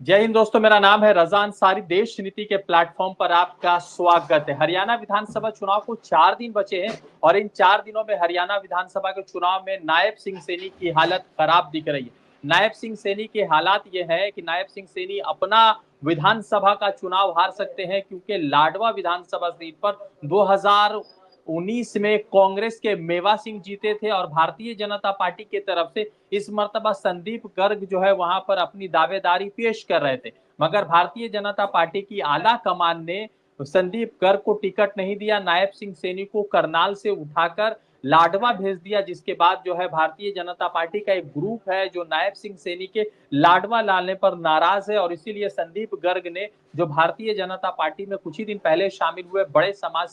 जय हिंद दोस्तों, मेरा नाम है रजा अंसारी। देश नीति के प्लेटफॉर्म पर आपका स्वागत है। हरियाणा विधानसभा चुनाव को 4 दिन बचे हैं और इन 4 दिनों में हरियाणा विधानसभा के चुनाव में नायब सिंह सैनी की हालत खराब दिख रही है। नायब सिंह सैनी के हालात ये है कि नायब सिंह सैनी अपना विधानसभा का चुनाव हार सकते हैं, क्योंकि लाडवा विधानसभा सीट पर 2019 में कांग्रेस के मेवा सिंह जीते थे और भारतीय जनता पार्टी की तरफ से इस मर्तबा संदीप गर्ग जो है वहां पर अपनी दावेदारी पेश कर रहे थे। मगर भारतीय जनता पार्टी की आला कमान ने संदीप गर्ग को टिकट नहीं दिया, नायब सिंह सैनी को करनाल से उठाकर लाडवा भेज दिया। जिसके बाद जो है भारतीय जनता पार्टी का एक ग्रुप है जो नायब सिंह सैनी के लाडवा लाने पर नाराज है और इसीलिए संदीप गर्ग ने, जो भारतीय जनता पार्टी में कुछ ही दिन पहले शामिल हुए बड़े समाज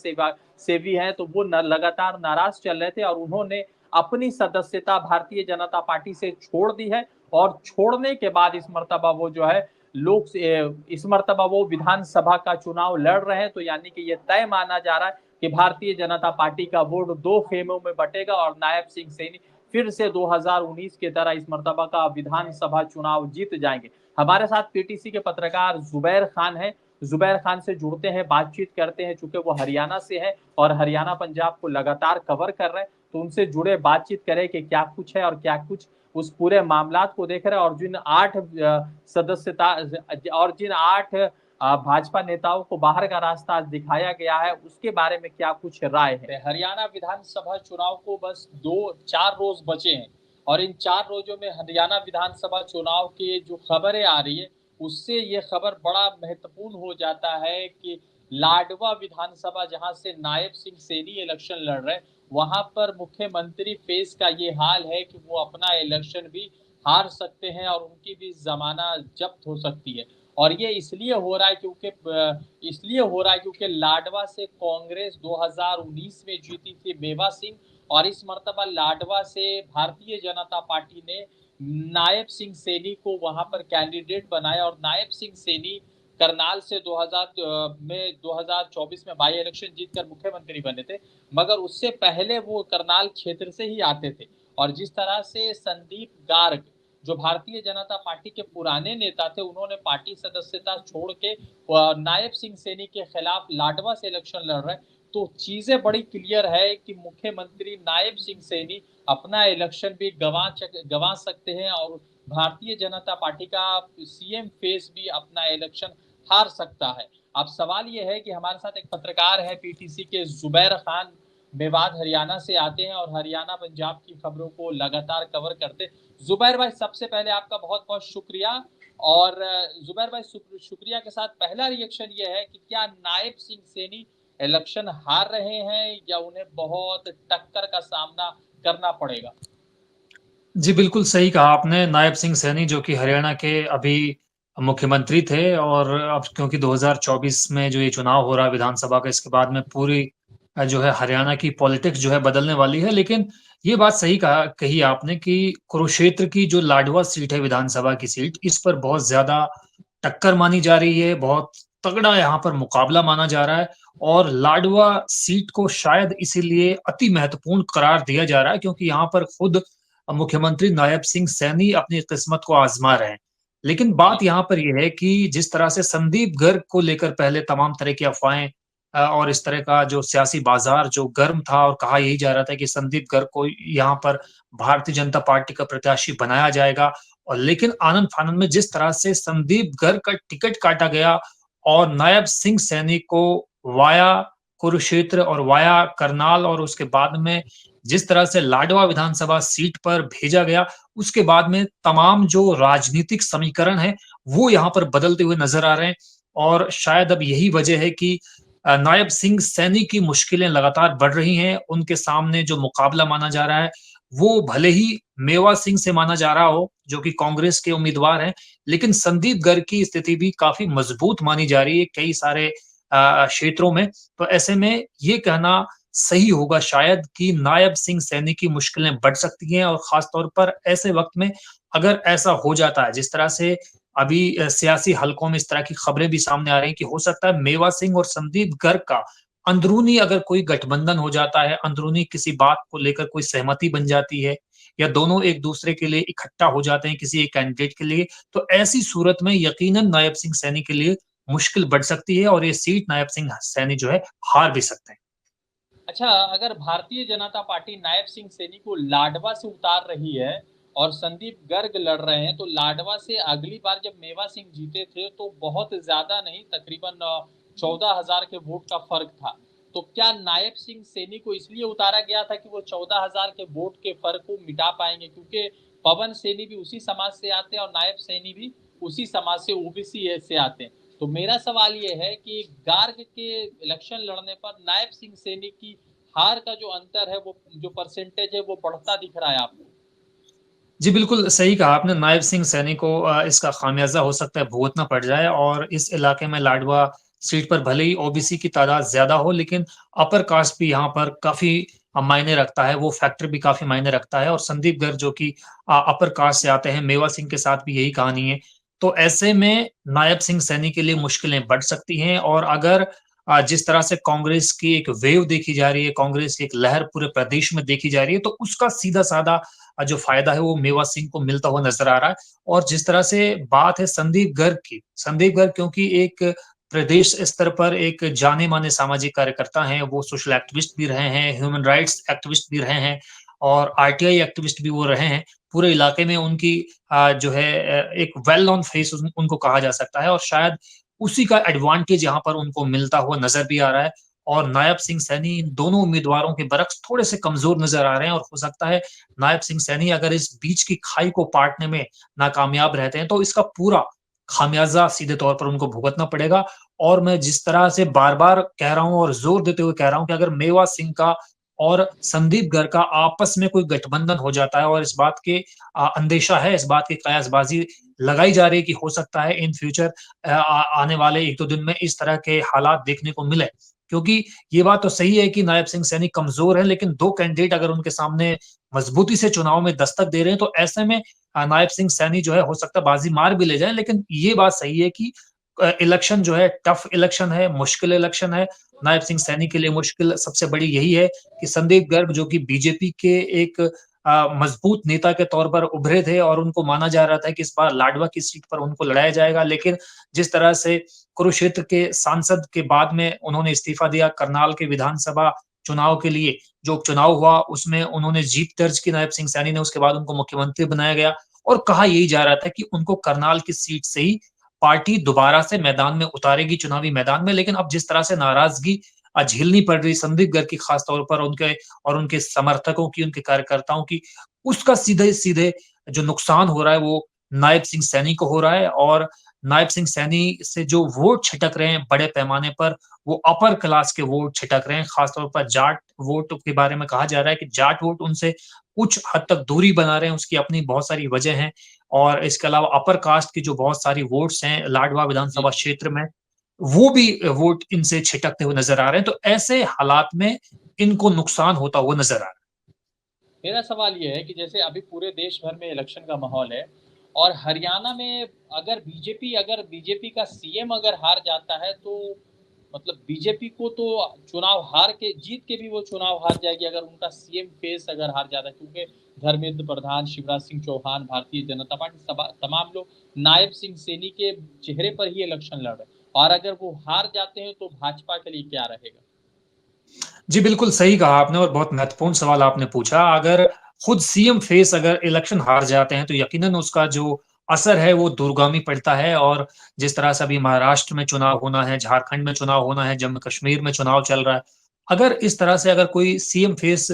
सेवी हैं, तो वो लगातार नाराज चल रहे थे और उन्होंने अपनी सदस्यता भारतीय जनता पार्टी से छोड़ दी है। और छोड़ने के बाद इस मर्तबा वो जो है लोग इस मर्तबा वो विधानसभा का चुनाव लड़ रहे हैं। तो यानी कि ये तय माना जा रहा है कि भारतीय जनता पार्टी का वोट 2 खेमों में बटेगा और नायब सिंह सैनी फिर से 2019 की तरह इस मर्तबा का विधानसभा चुनाव जीत जाएंगे। हमारे साथ पीटीसी के पत्रकार जुबैर खान है। जुबैर खान से जुड़ते हैं, बातचीत करते हैं, चूंकि वो हरियाणा से है और हरियाणा पंजाब को लगातार कवर कर रहे हैं, तो उनसे जुड़े बातचीत करें कि क्या कुछ है और क्या कुछ उस पूरे मामलात को देख रहे हैं और जिन 8 सदस्यता और जिन 8 भाजपा नेताओं को बाहर का रास्ता आज दिखाया गया है, उसके बारे में क्या कुछ राय है। हरियाणा विधानसभा चुनाव को बस 4 रोज बचे हैं और इन 4 रोजों में हरियाणा विधानसभा चुनाव की जो खबरें आ रही है उससे ये खबर बड़ा महत्वपूर्ण हो जाता है कि लाडवा विधानसभा, जहां से नायब सिंह सैनी इलेक्शन लड़ रहे हैं, वहां पर मुख्यमंत्री फेस का ये हाल है कि वो अपना इलेक्शन भी हार सकते हैं और उनकी भी जमानत जब्त हो सकती है। और ये इसलिए हो रहा है क्योंकि लाडवा से कांग्रेस 2019 में जीती थी मेवा सिंह, और इस मर्तबा लाडवा से भारतीय जनता पार्टी ने नायब सिंह सैनी को वहां पर कैंडिडेट बनाया और नायब सिंह सैनी करनाल से 2024 में बाई इलेक्शन जीतकर मुख्यमंत्री बने थे। मगर उससे पहले वो करनाल क्षेत्र से ही आते थे और जिस तरह से संदीप गार्ग, जो भारतीय जनता पार्टी के पुराने नेता थे, उन्होंने पार्टी सदस्यता छोड़ के नायब सिंह सैनी के खिलाफ लाडवा से इलेक्शन लड़ रहे हैं, तो चीजें बड़ी क्लियर है कि मुख्यमंत्री नायब सिंह सैनी अपना इलेक्शन भी गंवा सकते हैं और भारतीय जनता पार्टी का सीएम फेस भी अपना इलेक्शन हार सकता है। अब सवाल यह है कि हमारे साथ एक पत्रकार है पीटीसी के, जुबैर खान, मेवात हरियाणा से आते हैं और हरियाणा पंजाब की खबरों को लगातार कवर करते हैं। जुबैर भाई, सबसे पहले आपका बहुत बहुत शुक्रिया। और जुबैर भाई, शुक्रिया के साथ पहला रिएक्शन ये है कि क्या नायब सिंह सैनी इलेक्शन हार रहे हैं या उन्हें बहुत टक्कर का सामना करना पड़ेगा? जी, बिल्कुल सही कहा आपने। नायब सिंह सैनी जो कि हरियाणा के अभी मुख्यमंत्री थे और अब क्योंकि 2024 में जो ये चुनाव हो रहा है विधानसभा का, इसके बाद में पूरी जो है हरियाणा की पॉलिटिक्स जो है बदलने वाली है। लेकिन ये बात सही कही आपने कि कुरुक्षेत्र की जो लाडवा सीट है विधानसभा की सीट, इस पर बहुत ज़्यादा टक्कर मानी जा रही है, बहुत तगड़ा यहाँ पर मुकाबला माना जा रहा है और लाडवा सीट को शायद इसीलिए अति महत्वपूर्ण करार दिया जा रहा है क्योंकि यहाँ पर खुद मुख्यमंत्री नायब सिंह सैनी अपनी किस्मत को आजमा रहे हैं। लेकिन बात यहाँ पर ये है कि जिस तरह से संदीप गर्ग को लेकर पहले तमाम तरह की अफवाहें और इस तरह का जो सियासी बाजार जो गर्म था और कहा यही जा रहा था कि संदीप गर्ग को यहाँ पर भारतीय जनता पार्टी का प्रत्याशी बनाया जाएगा, और लेकिन आनन फानन में जिस तरह से संदीप गर्ग का टिकट काटा गया और नायब सिंह सैनी को वाया कुरुक्षेत्र और वाया करनाल और उसके बाद में जिस तरह से लाडवा विधानसभा सीट पर भेजा गया, उसके बाद में तमाम जो राजनीतिक समीकरण हैं, वो यहाँ पर बदलते हुए नज़र आ रहे हैं और शायद अब यही वजह है कि नायब सिंह सैनी की मुश्किलें लगातार बढ़ रही हैं। उनके सामने जो मुकाबला माना जा रहा है, वो भले ही मेवा सिंह से माना जा रहा हो, जो कि कांग्रेस के उम्मीदवार हैं, लेकिन संदीप गर्ग की स्थिति भी काफ़ी मजबूत मानी जा रही है कई सारे क्षेत्रों में। तो ऐसे में ये कहना सही होगा शायद कि नायब सिंह सैनी की मुश्किलें बढ़ सकती हैं और खास तौर पर ऐसे वक्त में अगर ऐसा हो जाता है जिस तरह से अभी सियासी हलकों में इस तरह की खबरें भी सामने आ रही हैं कि हो सकता है मेवा सिंह और संदीप गर्ग का अंदरूनी अगर कोई गठबंधन हो जाता है, अंदरूनी किसी बात को लेकर कोई सहमति बन जाती है या दोनों एक दूसरे के लिए इकट्ठा हो जाते हैं किसी एक कैंडिडेट के लिए, तो ऐसी सूरत में यकीनन नायब सिंह सैनी के लिए मुश्किल बढ़ सकती है और ये सीट नायब सिंह सैनी जो है हार भी सकते हैं। अच्छा, अगर भारतीय जनता पार्टी नायब सिंह सैनी को लाडवा से उतार रही है और संदीप गर्ग लड़ रहे हैं, तो लाडवा से अगली बार जब मेवा सिंह जीते थे तो बहुत ज्यादा नहीं, तकरीबन 14,000 के वोट का फर्क था। तो क्या नायब सिंह सैनी को इसलिए उतारा गया था कि वो 14,000 के वोट के फर्क को मिटा पाएंगे, क्योंकि पवन सैनी भी उसी समाज से आते हैं और नायब सैनी भी उसी समाज से, ओबीसी से आते हैं। तो मेरा सवाल ये है कि गार्ग के इलेक्शन लड़ने पर नायब सिंह सैनी की हार का जो अंतर है, वो जो परसेंटेज है, वो बढ़ता दिख रहा है आपको? जी, बिल्कुल सही कहा आपने। नायब सिंह सैनी को इसका खामियाज़ा हो सकता है भुगतना पड़ जाए और इस इलाके में लाडवा सीट पर भले ही ओबीसी की तादाद ज़्यादा हो, लेकिन अपर कास्ट भी यहाँ पर काफ़ी मायने रखता है, वो फैक्टर भी काफ़ी मायने रखता है और संदीप गर्ग जो कि अपर कास्ट से आते हैं, मेवा सिंह के साथ भी यही कहानी है। तो ऐसे में नायब सिंह सैनी के लिए मुश्किलें बढ़ सकती हैं और अगर जिस तरह से कांग्रेस की एक वेव देखी जा रही है, कांग्रेस की एक लहर पूरे प्रदेश में देखी जा रही है, तो उसका सीधा-साधा जो फ़ायदा है वो मेवा सिंह को मिलता हुआ नज़र आ रहा है। और जिस तरह से बात है संदीप गर्ग की, संदीप गर्ग क्योंकि एक प्रदेश स्तर पर एक जाने-माने सामाजिक कार्यकर्ता हैं, वो सोशल एक्टिविस्ट भी रहे हैं, ह्यूमन राइट्स एक्टिविस्ट भी रहे हैं और आरटीआई एक्टिविस्ट भी वो रहे हैं। पूरे इलाके में उनकी जो है एक वेल नोन फेस उनको कहा जा सकता है और शायद उसी का एडवांटेज यहाँ पर उनको मिलता हुआ नज़र भी आ रहा है। और नायब सिंह सैनी इन दोनों उम्मीदवारों के बरक्स थोड़े से कमज़ोर नज़र आ रहे हैं और हो सकता है नायब सिंह सैनी अगर इस बीच की खाई को पाटने में नाकामयाब रहते हैं, तो इसका पूरा खामियाज़ा सीधे तौर पर उनको भुगतना पड़ेगा। और मैं जिस तरह से बार-बार कह रहा हूँ और ज़ोर देते हुए कह रहा हूँ कि अगर मेवा सिंह का और संदीप गर्ग का आपस में कोई गठबंधन हो जाता है और इस बात के अंदेशा है, इस बात की कयासबाज़ी लगाई जा रही है कि हो सकता है इन फ्यूचर आने वाले 1-2 दिन में इस तरह के हालात देखने को मिले। क्योंकि ये बात तो सही है कि नायब सिंह सैनी कमज़ोर हैं, लेकिन 2 कैंडिडेट अगर उनके सामने मजबूती से चुनाव में दस्तक दे रहे हैं, तो ऐसे में नायब सिंह सैनी जो है हो सकता है बाजी मार भी ले जाएँ, लेकिन ये बात सही है कि इलेक्शन जो है टफ इलेक्शन है, मुश्किल इलेक्शन है। नायब सिंह सैनी के लिए मुश्किल सबसे बड़ी यही है कि संदीप गर्ग जो कि बीजेपी के एक मजबूत नेता के तौर पर उभरे थे और उनको माना जा रहा था कि इस बार लाडवा की सीट पर उनको लड़ाया जाएगा, लेकिन जिस तरह से कुरुक्षेत्र के सांसद के बाद में उन्होंने इस्तीफा दिया, करनाल के विधानसभा चुनाव के लिए जो उपचुनाव हुआ, उसमें उन्होंने जीत दर्ज की नायब सिंह सैनी ने, उसके बाद उनको मुख्यमंत्री बनाया गया और कहा यही जा रहा था कि उनको करनाल की सीट से ही पार्टी दोबारा से मैदान में उतारेगी, चुनावी मैदान में। लेकिन अब जिस तरह से नाराज़गी झेलनी पड़ रही संदीप गर्ग की खास तौर पर उनके समर्थकों की, उनके कार्यकर्ताओं की, उसका सीधे-सीधे जो नुकसान हो रहा है वो नायब सिंह सैनी को हो रहा है और नायब सिंह सैनी से जो वोट छिटक रहे हैं बड़े पैमाने पर, वो अपर क्लास के वोट छिटक रहे हैं, खास तौर पर जाट वोट के बारे में कहा जा रहा है कि जाट वोट उनसे कुछ हद तक दूरी बना रहे हैं, उसकी अपनी बहुत सारी वजह हैं और इसके अलावा अपर कास्ट की जो बहुत सारी वोट्स हैं लाडवा जी। विधानसभा क्षेत्र में, वो भी वोट इनसे छिटकते हुए नज़र आ रहे हैं, तो ऐसे हालात में इनको नुकसान होता हुआ नज़र आ रहा है। मेरा सवाल ये है कि जैसे अभी पूरे देश भर में इलेक्शन का माहौल है और हरियाणा में अगर बीजेपी का सीएम अगर हार जाता है, तो मतलब बीजेपी को तो चुनाव हार के, जीत के भी वो चुनाव हार जाएगी अगर उनका सीएम फेस अगर हार जाता है, क्योंकि धर्मेंद्र प्रधान, शिवराज सिंह चौहान, भारतीय जनता पार्टी तमाम लोग नायब सिंह सैनी के चेहरे पर ही इलेक्शन लड़ रहे हैं और अगर वो हार जाते हैं तो भाजपा के लिए क्या रहेगा? जी, बिल्कुल सही कहा आपने और बहुत महत्वपूर्ण सवाल आपने पूछा। अगर खुद सीएम फेस अगर इलेक्शन हार जाते हैं, तो यकीनन उसका जो असर है, वो दूरगामी पड़ता है और जिस तरह से अभी महाराष्ट्र में चुनाव होना है, झारखंड में चुनाव होना है, जम्मू-कश्मीर में चुनाव चल रहा है। अगर इस तरह से अगर कोई सीएम फेस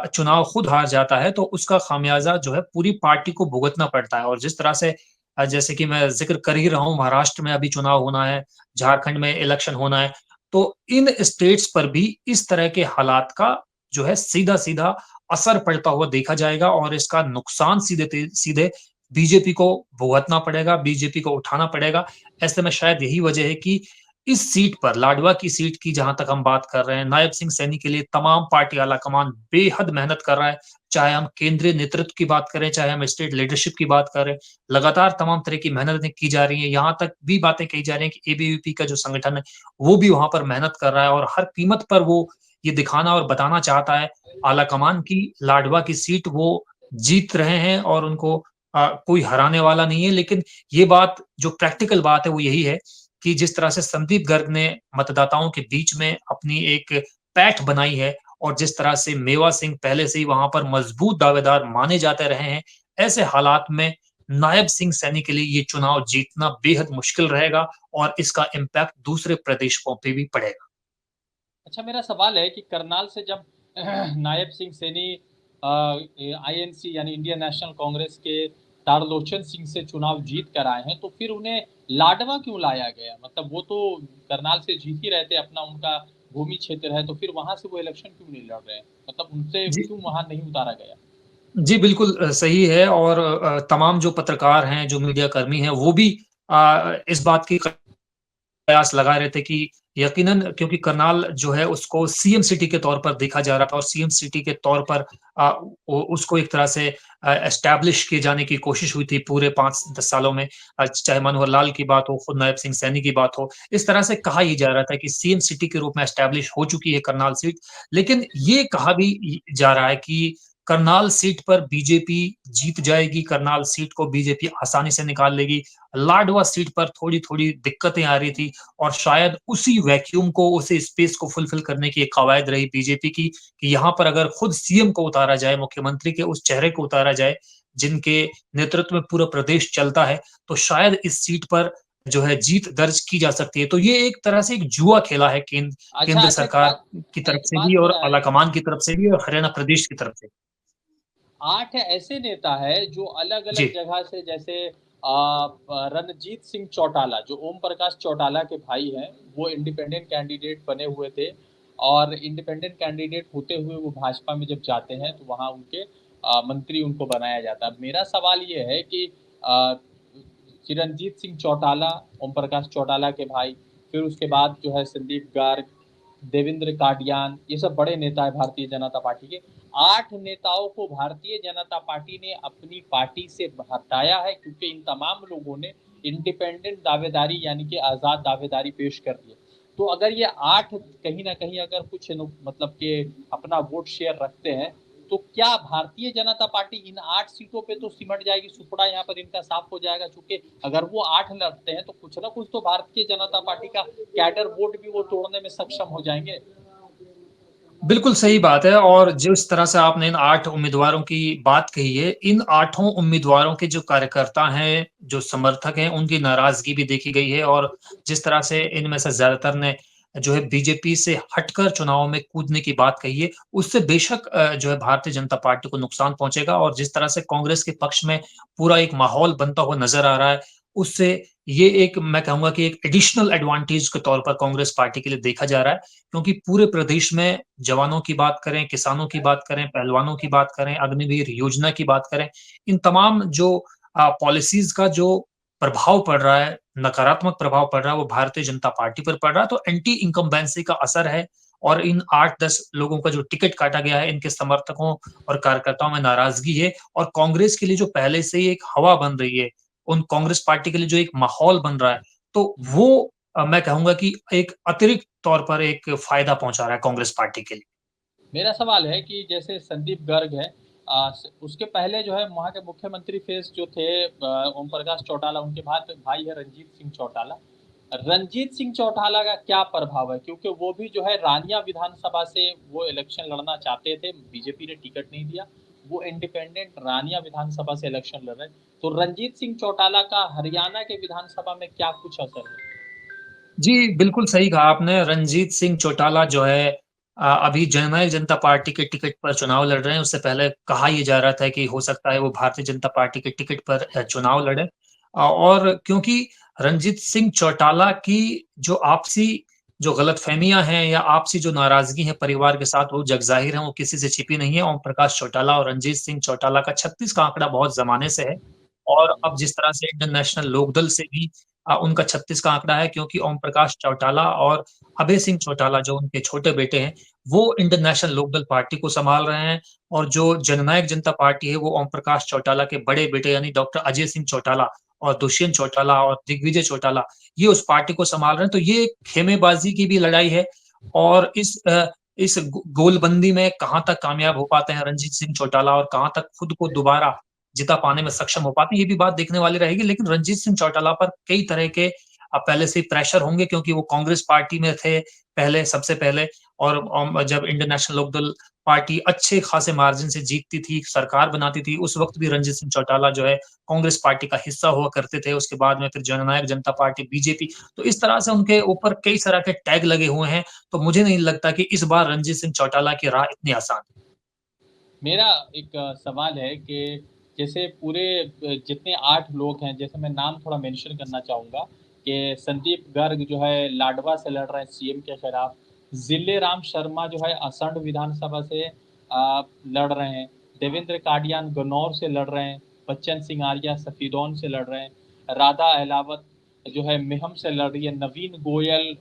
चुनाव खुद हार जाता है, तो उसका खामियाज़ा जो है पूरी पार्टी को भुगतना पड़ता है और जिस तरह से जैसे कि मैं ज़िक्र कर ही रहा हूँ, महाराष्ट्र में अभी चुनाव होना है, झारखंड में इलेक्शन होना है। तो इन स्टेट्स पर भी इस तरह के हालात का जो है सीधा-सीधा असर पड़ता हुआ देखा जाएगा और इसका नुकसान सीधे बीजेपी को भुगतना पड़ेगा, बीजेपी को उठाना पड़ेगा। ऐसे में शायद यही वजह है कि इस सीट पर लाडवा की सीट की जहाँ तक हम बात कर रहे हैं, नायब सिंह सैनी के लिए तमाम पार्टी आला-कमान बेहद मेहनत कर रहा है। चाहे हम केंद्रीय नेतृत्व की बात करें, चाहे हम स्टेट लीडरशिप की बात करें, लगातार तमाम तरह की मेहनतें की जा रही हैं। यहाँ तक भी बातें कही जा रही हैं कि एबीवीपी का जो संगठन है वो भी वहाँ पर मेहनत कर रहा है और हर कीमत पर वो ये दिखाना और बताना चाहता है आला कमान की लाडवा की सीट वो जीत रहे हैं और उनको कोई हराने वाला नहीं है। लेकिन ये बात जो प्रैक्टिकल बात है वो यही है कि जिस तरह से संदीप गर्ग ने मतदाताओं के बीच में अपनी एक पैठ बनाई है और जिस तरह से मेवा सिंह पहले से ही वहाँ पर मजबूत दावेदार माने जाते रहे हैं, ऐसे हालात में नायब सिंह सैनी के लिए ये चुनाव जीतना बेहद मुश्किल रहेगा और इसका इम्पैक्ट दूसरे प्रदेशों पे भी पड़ेगा। अच्छा, मेरा सवाल है कि करनाल से जब नायब सिंह सैनी आईएनसी यानी इंडियन नेशनल कांग्रेस के तारलोचन सिंह से चुनाव जीत कर आए हैं, तो फिर उन्हें लाडवा क्यों लाया गया? मतलब वो तो करनाल से जीत ही रहे थे, अपना उनका भूमि क्षेत्र है, तो फिर वहां से वो इलेक्शन क्यों नहीं लड़ रहे हैं? मतलब उनसे जी। क्यों वहां नहीं उतारा गया? जी, बिल्कुल सही है और तमाम जो पत्रकार हैं, जो मीडिया कर्मी हैं, वो भी इस बात की कयास लगा रहे थे कि यकीनन क्योंकि करनाल जो है उसको सीएम सिटी के तौर पर देखा जा रहा था और सीएम सिटी के तौर पर अ, उ उसको एक तरह से एस्टैब्लिश किए जाने की कोशिश हुई थी पूरे 5-10 सालों में। चाहे मनोहर लाल की बात हो, खुद नायब सिंह सैनी की बात हो, इस तरह से कहा ये जा रहा था कि सीएम सिटी के रूप में एस्टैब्लिश हो चुकी है करनाल सीट। लेकिन ये कहा भी जा रहा है कि करनाल सीट पर बीजेपी जीत जाएगी, करनाल सीट को बीजेपी आसानी से निकाल लेगी। लाडवा सीट पर थोड़ी-थोड़ी दिक्कतें आ रही थी और शायद उसी वैक्यूम को, उसी स्पेस को फुलफिल करने की एक कवायद रही बीजेपी की कि यहाँ पर अगर खुद सीएम को उतारा जाए, मुख्यमंत्री के उस चेहरे को उतारा जाए, जिनके नेतृत्व में पूरा प्रदेश चलता है, तो शायद इस सीट पर जो है जीत दर्ज की जा सकती है। तो ये एक तरह से एक जुआ खेला है अच्छा केंद्र अच्छा, सरकार की तरफ एक से भी बात हो और रहा है कि आलाकमान की तरफ से भी और हरियाणा प्रदेश की तरफ से। 8 ऐसे नेता है जो अलग-अलग जी। जगह से, जैसे रणजीत सिंह चौटाला जो ओम प्रकाश चौटाला के भाई हैं, वो इंडिपेंडेंट कैंडिडेट बने हुए थे और इंडिपेंडेंट कैंडिडेट होते हुए वो भाजपा में जब जाते हैं तो वहाँ उनके मंत्री उनको बनाया जाता है। मेरा सवाल ये है कि अ, चिरंजीत सिंह चौटाला, ओम प्रकाश चौटाला के भाई, फिर उसके बाद जो है संदीप गार्ग, देवेंद्र काडियान, ये सब बड़े नेता है भारतीय जनता पार्टी के। 8 नेताओं को भारतीय जनता पार्टी ने अपनी पार्टी से हटाया है क्योंकि इन तमाम लोगों ने इंडिपेंडेंट दावेदारी यानी कि आज़ाद दावेदारी पेश कर दी। तो अगर ये 8 कहीं न कहीं अगर कुछ मतलब कि अपना वोट शेयर रखते हैं, तो क्या भारतीय जनता पार्टी इन 8 सीटों पे तो सिमट जाएगी, सुपड़ा यहाँ पर इनका साफ हो जाएगा? चूँकि अगर वो 8 लड़ते हैं तो कुछ ना कुछ तो भारतीय जनता पार्टी का कैडर वोट भी वो तोड़ने में सक्षम हो जाएँगे। बिल्कुल सही बात है और जिस तरह से आपने इन 8 उम्मीदवारों की बात कही है, इन 8 उम्मीदवारों के जो कार्यकर्ता हैं, जो समर्थक हैं, उनकी नाराज़गी भी देखी गई है और जिस तरह से इनमें से ज़्यादातर ने जो है बीजेपी से हटकर चुनाव में कूदने की बात कही है, उससे बेशक जो है भारतीय जनता पार्टी को नुकसान पहुँचेगा और जिस तरह से कांग्रेस के पक्ष में पूरा एक माहौल बनता हुआ नज़र आ रहा है, उससे ये एक मैं कहूँगा कि एक एडिशनल एडवांटेज के तौर पर कांग्रेस पार्टी के लिए देखा जा रहा है। क्योंकि पूरे प्रदेश में जवानों की बात करें, किसानों की बात करें, पहलवानों की बात करें, अग्निवीर योजना की बात करें, इन तमाम जो पॉलिसीज़ का जो प्रभाव पड़ रहा है, नकारात्मक प्रभाव पड़ रहा है, वो भारतीय जनता पार्टी पर पड़ रहा है, तो एंटी इन्कम्बेंसी का असर है और इन 8-10 लोगों का जो टिकट काटा गया है, इनके समर्थकों और कार्यकर्ताओं में नाराज़गी है और कांग्रेस के लिए जो पहले से ही एक हवा बन रही है, उन कांग्रेस पार्टी के लिए जो एक माहौल बन रहा है, तो वो मैं कहूँगा कि एक अतिरिक्त तौर पर एक फ़ायदा पहुँचा रहा है कांग्रेस पार्टी के लिए। मेरा सवाल है कि जैसे संदीप गर्ग है, उसके पहले जो है वहाँ के मुख्यमंत्री फेस जो थे ओम प्रकाश चौटाला, उनके बाद भाई है रंजीत सिंह चौटाला। रंजीत सिंह चौटाला का क्या प्रभाव है? क्योंकि वो भी जो है रानिया विधानसभा से वो इलेक्शन लड़ना चाहते थे, बीजेपी ने टिकट नहीं दिया। वो इंडिपेंडेंट रानिया विधानसभा से इलेक्शन लड़ रहे हैं। तो रंजीत सिंह चौटाला का हरियाणा के विधानसभा में क्या कुछ असर है? जी, बिल्कुल सही कहा आपने। रणजीत सिंह चौटाला जो है अभी जननायक जनता पार्टी के टिकट पर चुनाव लड़ रहे हैं। उससे पहले कहा ये जा रहा था कि हो सकता है वो भारतीय जनता पार्टी के टिकट पर चुनाव लड़ें। और क्योंकि रणजीत सिंह चौटाला की जो आपसी जो गलतफ़हमियाँ हैं या आपसी जो नाराज़गी है परिवार के साथ, वो जगज़ाहिर है, वो किसी से छिपी नहीं है। ओम प्रकाश चौटाला और रणजीत सिंह चौटाला का 36 का आंकड़ा बहुत ज़माने से है। और अब जिस तरह से इंडियन नेशनल लोकदल से भी उनका 36 का आंकड़ा है क्योंकि ओम प्रकाश चौटाला और अभय सिंह चौटाला जो उनके छोटे बेटे हैं, वो इंडियन नेशनल लोकदल पार्टी को सँभाल रहे हैं और जो जननायक जनता पार्टी है, वो ओम प्रकाश चौटाला के बड़े बेटे यानी डॉक्टर अजय सिंह चौटाला और दुष्यंत चौटाला और दिग्विजय चौटाला, ये उस पार्टी को सँभाल रहे हैं। तो ये एक खेमेबाज़ी की भी लड़ाई है और इस इस गोलबंदी में कहाँ तक कामयाब हो पाते हैं रणजीत सिंह चौटाला और कहाँ तक खुद को दोबारा जिता पाने में सक्षम हो पाते हैं, ये भी बात देखने वाली रहेगी। लेकिन रणजीत सिंह चौटाला पर कई तरह के पहले से ही प्रेशर होंगे क्योंकि वो कांग्रेस पार्टी में थे पहले सबसे पहले और जब इंडियन नेशनल लोकदल पार्टी अच्छे खासे मार्जिन से जीतती थी, सरकार बनाती थी, उस वक़्त भी रणजीत सिंह चौटाला जो है कांग्रेस पार्टी का हिस्सा हुआ करते थे। उसके बाद में फिर जननायक जनता पार्टी बीजेपी, तो इस तरह से उनके ऊपर कई तरह के टैग लगे हुए हैं। तो मुझे नहीं लगता कि इस बार रणजीत सिंह चौटाला की राह इतनी आसान है। मेरा एक सवाल है कि जैसे पूरे जितने 8 लोग हैं, जैसे मैं नाम थोड़ा मेंशन करना चाहूँगा कि संदीप गर्ग जो है लाडवा से लड़ रहे हैं सीएम के खिलाफ, जिले राम शर्मा जो है असंध विधानसभा से लड़ रहे हैं, देवेंद्र काडियान गन्नौर से लड़ रहे हैं, बच्चन सिंह आर्या सफीदौन से लड़ रहे हैं, राधा अहलावत जो है मेहम से लड़ रही है, नवीन गोयल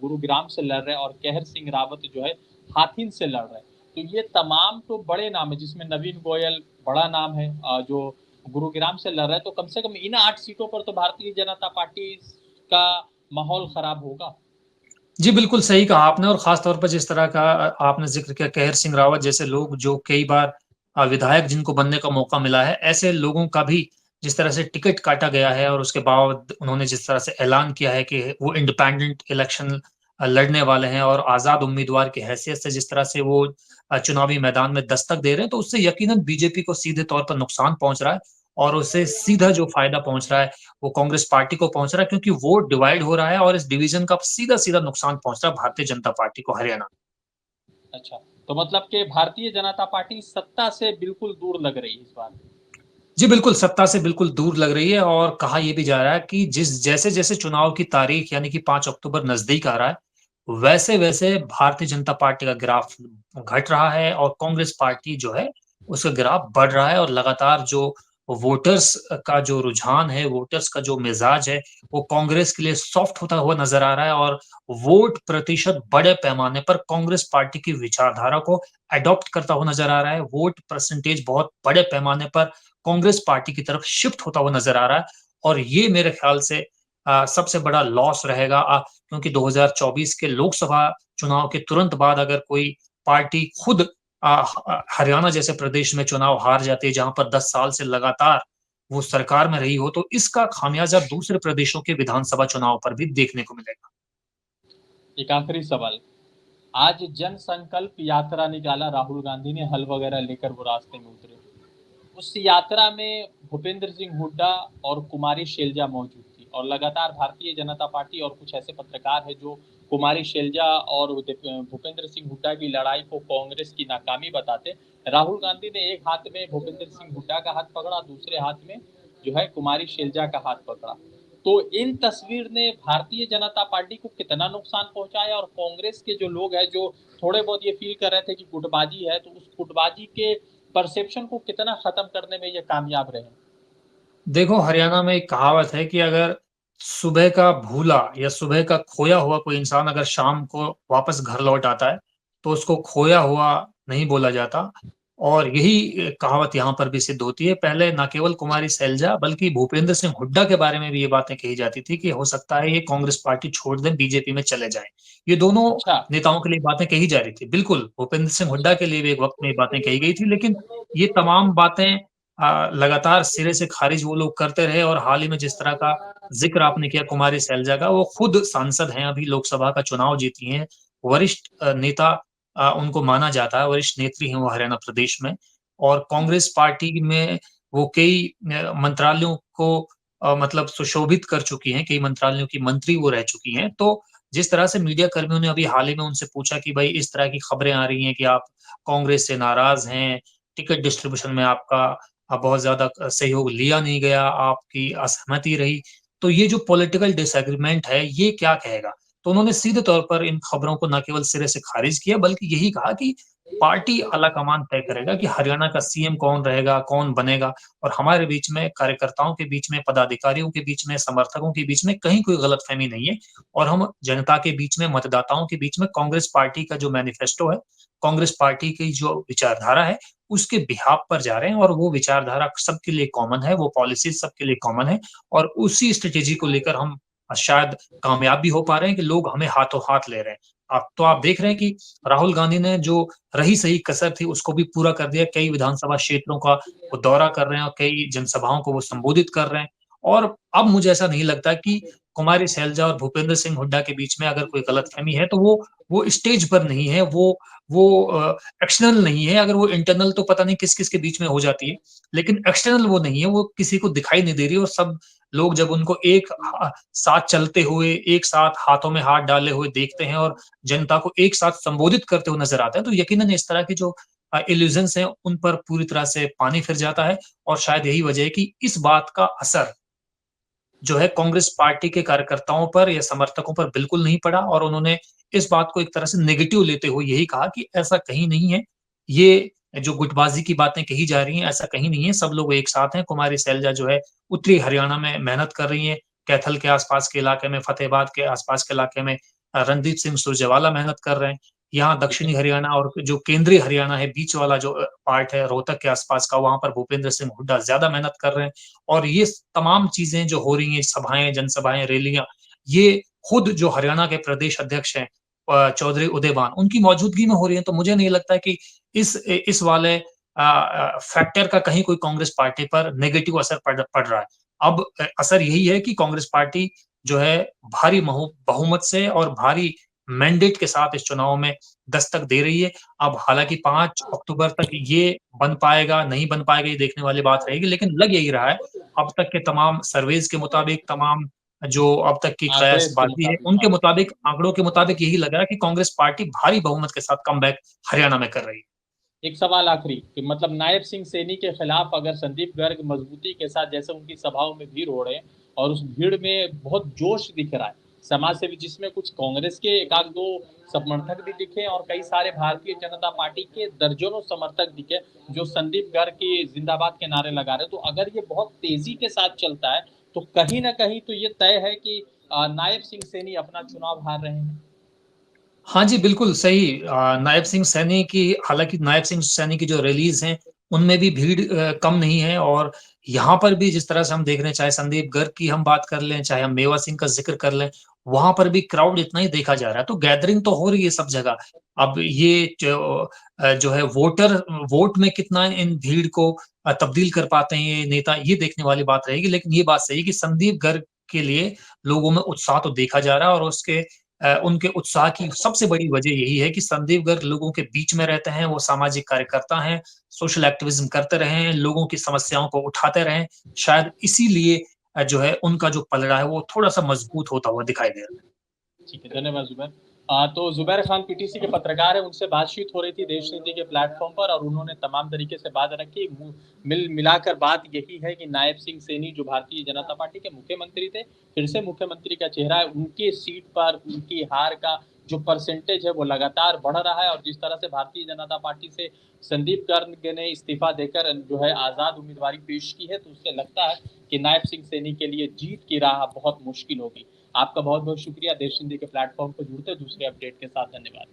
गुरुग्राम से लड़ रहे हैं और कहर सिंह रावत जो है हाथीन से लड़ रहे हैं। तो ये तमाम तो बड़े नाम है, जिसमें नवीन गोयल बड़ा नाम है जो गुरुग्राम से लड़ रहा है। तो कम से कम इन 8 सीटों पर तो भारतीय जनता पार्टी का माहौल खराब होगा। जी, बिल्कुल सही कहा आपने और ख़ास तौर पर जिस तरह का आपने ज़िक्र किया कहर सिंह रावत जैसे लोग जो कई बार विधायक जिनको बनने का मौका मिला है, ऐसे लोगों का भी जिस तरह से टिकट काटा गया है और उसके बाद उन्होंने जिस तरह से ऐलान किया है कि वो इंडिपेंडेंट इलेक्शन लड़ने वाले हैं और आज़ाद उम्मीदवार की हैसियत से जिस तरह से वो चुनावी मैदान में दस्तक दे रहे हैं, तो उससे यकीनन बीजेपी को सीधे तौर पर नुकसान पहुँच रहा है और उससे सीधा जो फ़ायदा पहुँच रहा है वो कांग्रेस पार्टी को पहुँच रहा है क्योंकि वोट डिवाइड हो रहा है और इस डिवीजन का सीधा-सीधा नुकसान पहुँच रहा है भारतीय जनता पार्टी को हरियाणा। अच्छा, तो मतलब कि भारतीय जनता पार्टी सत्ता से बिल्कुल दूर लग रही है इस बार। जी, बिल्कुल सत्ता से बिल्कुल दूर लग रही है और कहा ये भी जा रहा है कि जैसे-जैसे चुनाव की तारीख यानी कि 5 अक्टूबर नज़दीक आ रहा है, वैसे-वैसे भारतीय जनता पार्टी का ग्राफ घट रहा है और कांग्रेस पार्टी जो है, उसका ग्राफ बढ़ रहा है और लगातार जो वोटर्स का जो रुझान है, वोटर्स का जो मिज़ाज है, वो कांग्रेस के लिए सॉफ्ट होता हुआ नज़र आ रहा है और वोट प्रतिशत बड़े पैमाने पर कांग्रेस पार्टी की विचारधारा को एडॉप्ट करता हुआ नज़र आ रहा है। वोट परसेंटेज बहुत बड़े पैमाने पर कांग्रेस पार्टी की तरफ शिफ्ट होता हुआ नज़र आ रहा है और ये मेरे ख्याल से सबसे बड़ा लॉस रहेगा क्योंकि 2024 के लोकसभा चुनाव के तुरंत बाद अगर कोई पार्टी खुद हरियाणा जैसे प्रदेश में चुनाव हार जाती है, जहाँ पर 10 साल से लगातार वो सरकार में रही हो, तो इसका खामियाज़ा दूसरे प्रदेशों के विधानसभा चुनाव पर भी देखने को मिलेगा। एक आखिरी सवाल, आज जन संकल्प यात्रा निकाला राहुल गांधी ने, हल वगैरह लेकर वो रास्ते में उतरे। उस यात्रा में भूपेंद्र सिंह हुड्डा और कुमारी शैलजा मौजूद थी और लगातार भारतीय जनता पार्टी और कुछ ऐसे पत्रकार हैं जो कुमारी शैलजा और भूपेंद्र सिंह हुड्डा की लड़ाई को कांग्रेस की नाकामी बताते। राहुल गांधी ने एक हाथ में भूपेंद्र सिंह हुड्डा का हाथ पकड़ा, दूसरे हाथ में जो है कुमारी शैलजा का हाथ पकड़ा। तो इन तस्वीर ने भारतीय जनता पार्टी को कितना नुकसान पहुंचाया और कांग्रेस के जो लोग हैं जो थोड़े बहुत ये फील कर रहे थे कि गुटबाजी है, तो उस गुटबाजी के परसेप्शन को कितना खत्म करने में ये कामयाब रहे? देखो, हरियाणा में एक कहावत है कि अगर सुबह का भूला या सुबह का खोया हुआ कोई इंसान अगर शाम को वापस घर लौट आता है, तो उसको खोया हुआ नहीं बोला जाता और यही कहावत यहाँ पर भी सिद्ध होती है। पहले ना केवल कुमारी सैलजा बल्कि भूपेंद्र सिंह हुड्डा के बारे में भी ये बातें कही जाती थी कि हो सकता है ये कांग्रेस पार्टी छोड़ दें, बीजेपी में चले जाएँ। ये दोनों अच्छा। नेताओं के लिए बातें कही जा रही थी। बिल्कुल, भूपेंद्र सिंह हुड्डा अच्छा। के लिए भी एक वक़्त में ये बातें कही गई थी, लेकिन ये तमाम बातें लगातार सिरे से खारिज वो लोग करते रहे और हाल ही में जिस तरह का ज़िक्र आपने किया कुमारी सैलजा का, वो खुद सांसद हैं, अभी लोकसभा का चुनाव जीती हैं, वरिष्ठ नेता उनको माना जाता है, वरिष्ठ नेत्री हैं वो हरियाणा प्रदेश में और कांग्रेस पार्टी में वो कई मंत्रालयों को मतलब सुशोभित कर चुकी हैं, कई मंत्रालयों की मंत्री वो रह चुकी हैं। तो जिस तरह से मीडिया कर्मियों ने अभी हाल ही में उनसे पूछा कि भई इस तरह की खबरें आ रही हैं कि आप कांग्रेस से नाराज़ हैं, टिकट डिस्ट्रीब्यूशन में आपका बहुत ज़्यादा सहयोग लिया नहीं गया, आपकी असहमति रही। तो ये जो पॉलिटिकल डिसएग्रीमेंट है, ये क्या कहेगा? तो उन्होंने सीधे तौर पर इन खबरों को ना केवल सिरे से खारिज किया, बल्कि यही कहा कि पार्टी आला-कमान तय करेगा कि हरियाणा का सीएम कौन रहेगा, कौन बनेगा और हमारे बीच में, कार्यकर्ताओं के बीच में, पदाधिकारियों के बीच में, समर्थकों के बीच में कहीं कोई गलतफ़हमी नहीं है और हम जनता के बीच में, मतदाताओं के बीच में कांग्रेस पार्टी का जो मैनिफेस्टो है, कांग्रेस पार्टी की जो विचारधारा है, उसके बिहाफ़ पर जा रहे हैं और वो विचारधारा सबके लिए कॉमन है, वो पॉलिसीज़ सबके लिए कॉमन है और उसी स्ट्रैटेजी को लेकर हम शायद कामयाब भी हो पा रहे हैं कि लोग हमें हाथों-हाथ ले रहे हैं। अब तो आप देख रहे हैं कि राहुल गांधी ने जो रही सही कसर थी उसको भी पूरा कर दिया। कई विधानसभा क्षेत्रों का वो दौरा कर रहे हैं और कई जनसभाओं को वो संबोधित कर रहे हैं। और अब मुझे ऐसा नहीं लगता कि कुमारी शैलजा और भूपेंद्र सिंह हुड्डा के बीच में अगर कोई गलतफ़हमी है तो वो स्टेज पर नहीं है, वो एक्सटर्नल नहीं है। अगर वो इंटरनल तो पता नहीं किस-किस के बीच में हो जाती है, लेकिन एक्सटर्नल वो नहीं है, वो किसी को दिखाई नहीं दे रही है और सब लोग जब उनको एक साथ चलते हुए, एक साथ हाथों में हाथ डाले हुए देखते हैं और जनता को एक साथ संबोधित करते हुए नज़र आते हैं, तो यकीनन इस तरह की जो इल्यूजन्स हैं, उन पर पूरी तरह से पानी फिर जाता है और शायद यही वजह है कि इस बात का असर जो है कांग्रेस पार्टी के कार्यकर्ताओं पर या समर्थकों पर बिल्कुल नहीं पड़ा और उन्होंने इस बात को एक तरह से नेगेटिव लेते हुए यही कहा कि ऐसा कहीं नहीं है। ये जो गुटबाज़ी की बातें कही जा रही हैं, ऐसा कहीं नहीं है, सब लोग एक साथ हैं। कुमारी शैलजा जो है उत्तरी हरियाणा में मेहनत कर रही हैं, कैथल के आस-पास के इलाके में, फतेहाबाद के आस-पास के इलाके में रणदीप सिंह सुरजेवाला मेहनत कर रहे हैं। यहाँ ठीक है। दक्षिणी हरियाणा और जो केंद्रीय हरियाणा है, बीच वाला जो पार्ट है रोहतक के आस-पास का, वहाँ पर भूपेंद्र सिंह हुड्डा ज़्यादा मेहनत कर रहे हैं। और ये तमाम चीज़ें जो हो रही हैं, सभाएँ, जनसभाएँ, रैलियाँ, ये खुद जो हरियाणा के प्रदेश अध्यक्ष हैं चौधरी उदयभान, उनकी मौजूदगी में हो रही हैं, तो मुझे नहीं लगता कि इस वाले फैक्टर का कहीं कोई कांग्रेस पार्टी पर नेगेटिव असर पड़ रहा है। अब असर यही है कि कांग्रेस पार्टी जो है भारी बहुमत से और भारी मैंडेट के साथ इस चुनाव में दस्तक दे रही है। अब हालाँकि 5 अक्टूबर तक ये बन पाएगा, नहीं बन पाएगा, ये देखने वाली बात रहेगी, लेकिन लग यही रहा है, अब तक के तमाम सर्वेज़ के मुताबिक, तमाम जो अब तक की आंकड़े इसके कयासबाज़ी है, मुताबिक, उनके हाँ। मुताबिक, आंकड़ों के मुताबिक यही लग रहा है कि कांग्रेस पार्टी भारी बहुमत के साथ कमबैक हरियाणा में कर रही है। एक सवाल आखिरी कि मतलब नायब सिंह सैनी के खिलाफ अगर संदीप गर्ग मजबूती के साथ जैसे उनकी सभाओं में भीड़ हो रहे हैं और उस भीड़ में बहुत जोश दिख रहा है समाज सेवी, जिसमें कुछ कांग्रेस के एक आध दो समर्थक भी दिखे और कई सारे भारतीय जनता पार्टी के दर्जनों समर्थक दिखे जो संदीप गर्ग की जिंदाबाद के नारे लगा रहे हैं, तो अगर ये बहुत तेजी के साथ चलता है तो कहीं ना कहीं तो ये तय है कि नायब सिंह सैनी अपना चुनाव हार रहे हैं। हाँ जी, बिल्कुल सही। नायब सिंह सैनी की, हालाँकि नायब सिंह सैनी की जो रैलीज़ हैं, उनमें भी भीड़ कम नहीं है और यहाँ पर भी जिस तरह से हम देख रहे हैं, चाहे संदीप गर्ग की हम बात कर लें, चाहे हम मेवा सिंह का ज़िक्र कर लें, वहाँ पर भी क्राउड इतना ही देखा जा रहा है, तो गैदरिंग तो हो रही है सब जगह। अब ये जो है वोट में कितना इन भीड़ को तब्दील कर पाते हैं ये नेता, ये देखने वाली बात रहेगी। लेकिन ये बात सही है कि संदीप गर्ग के लिए लोगों में उत्साह तो देखा जा रहा है और उनके उत्साह की सबसे बड़ी वजह यही है कि संदीप गर्ग लोगों के बीच में रहते हैं, वो सामाजिक कार्यकर्ता हैं, सोशल एक्टिविज़्म करते रहे हैं, लोगों की समस्याओं को उठाते रहे हैं। शायद इसीलिए जो है उनका जो पलड़ा है वो थोड़ा-सा मजबूत होता हुआ दिखाई दे रहा है। ठीक है, धन्यवाद ज़ुबैर। तो ज़ुबैर खान पीटीसी के पत्रकार हैं, उनसे बातचीत हो रही थी देश नीति के प्लेटफ़ॉर्म पर और उन्होंने तमाम तरीके से बात रखी। मिलाकर बात यही है कि नायब सिंह सैनी जो भारतीय जनता पार्टी के मुख्यमंत्री थे, फिर से मुख्यमंत्री का चेहरा है। उनके सीट पर उनकी हार का जो परसेंटेज है वो लगातार बढ़ रहा है और जिस तरह से भारतीय जनता पार्टी से संदीप गर्ग ने इस्तीफ़ा देकर जो है आज़ाद उम्मीदवारी पेश की है, तो उससे लगता है कि नायब सिंह सैनी के लिए जीत की राह बहुत मुश्किल होगी। आपका बहुत-बहुत शुक्रिया देश हिंदी के प्लेटफ़ॉर्म पर जुड़ते दूसरे अपडेट के साथ। धन्यवाद।